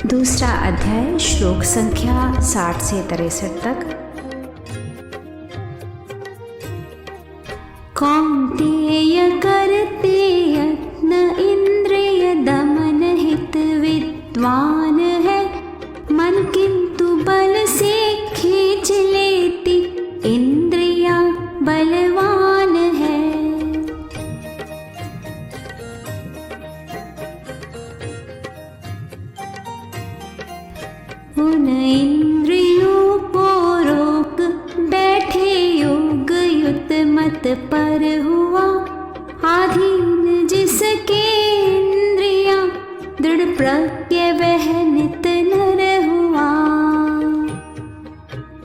दूसरा अध्याय श्लोक संख्या 60 से 63 तक। कौन्तेय करते यत्न इंद्रिय दमन हित विद्वान है, मन किंतु बल से खींच लेती इंद्रियां बलवान है। उन इंद्रियों को रोक बैठे योग युत मत पर हुआ, आधीन जिसके इंद्रियां दृढ़ प्रज्ञ वह नित नर हुआ।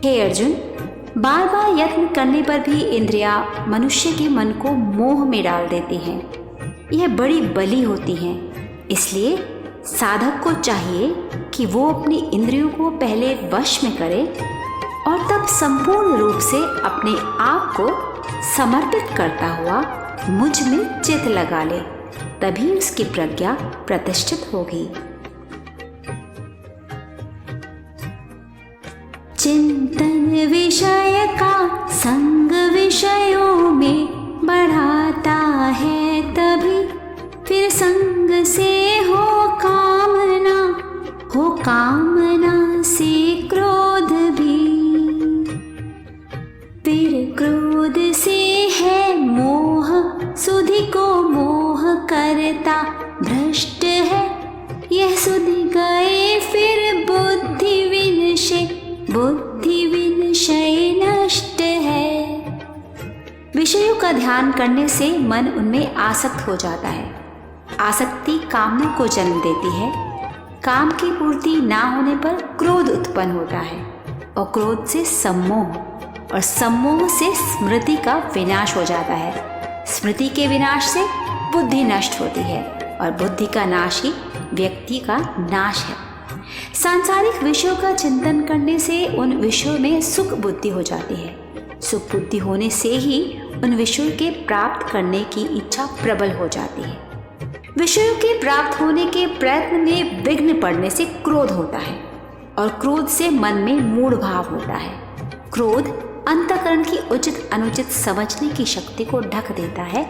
हे अर्जुन, बार बार यत्न करने पर भी इंद्रियां मनुष्य के मन को मोह में डाल देती हैं। यह बड़ी बली होती हैं, इसलिए साधक को चाहिए कि वो अपनी इंद्रियों को पहले वश में करे और तब संपूर्ण रूप से अपने आप को समर्पित करता हुआ मुझ में चित्त लगा ले, तभी उसकी प्रज्ञा प्रतिष्ठित होगी। चिंतन विषय का संग विषयों में बढ़ाता है, तभी फिर संग से हो कामना से क्रोध भी, फिर क्रोध से है मोह, सुधि को मोह करता भ्रष्ट है। यह सुधि गए फिर बुद्धि विनशय नष्ट है। विषयों का ध्यान करने से मन उनमें आसक्त हो जाता है। आसक्ति कामना को जन्म देती है। काम की पूर्ति ना होने पर क्रोध उत्पन्न होता है और क्रोध से सम्मोह, और सम्मोह से स्मृति का विनाश हो जाता है। स्मृति के विनाश से बुद्धि नष्ट होती है और बुद्धि का नाश ही व्यक्ति का नाश है। सांसारिक विषयों का चिंतन करने से उन विषयों में सुख बुद्धि हो जाती है। सुख बुद्धि होने से ही उन विषयों के प्राप्त करने की इच्छा प्रबल हो जाती है। विषयों के प्राप्त होने के प्रयत्न में विघ्न पड़ने से क्रोध होता है और क्रोध से मन में मूढ़ भाव होता है। क्रोध अंतःकरण की उचित अनुचित समझने की शक्ति को ढक देता है।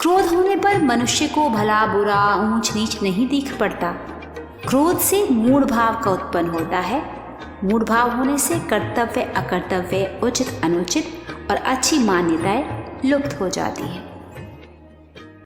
क्रोध होने पर मनुष्य को भला बुरा ऊंच नीच नहीं दिख पड़ता। क्रोध से मूढ़ भाव का उत्पन्न होता है। मूढ़ भाव होने से कर्तव्य अकर्तव्य, उचित अनुचित और अच्छी मान्यताएं लुप्त हो जाती है।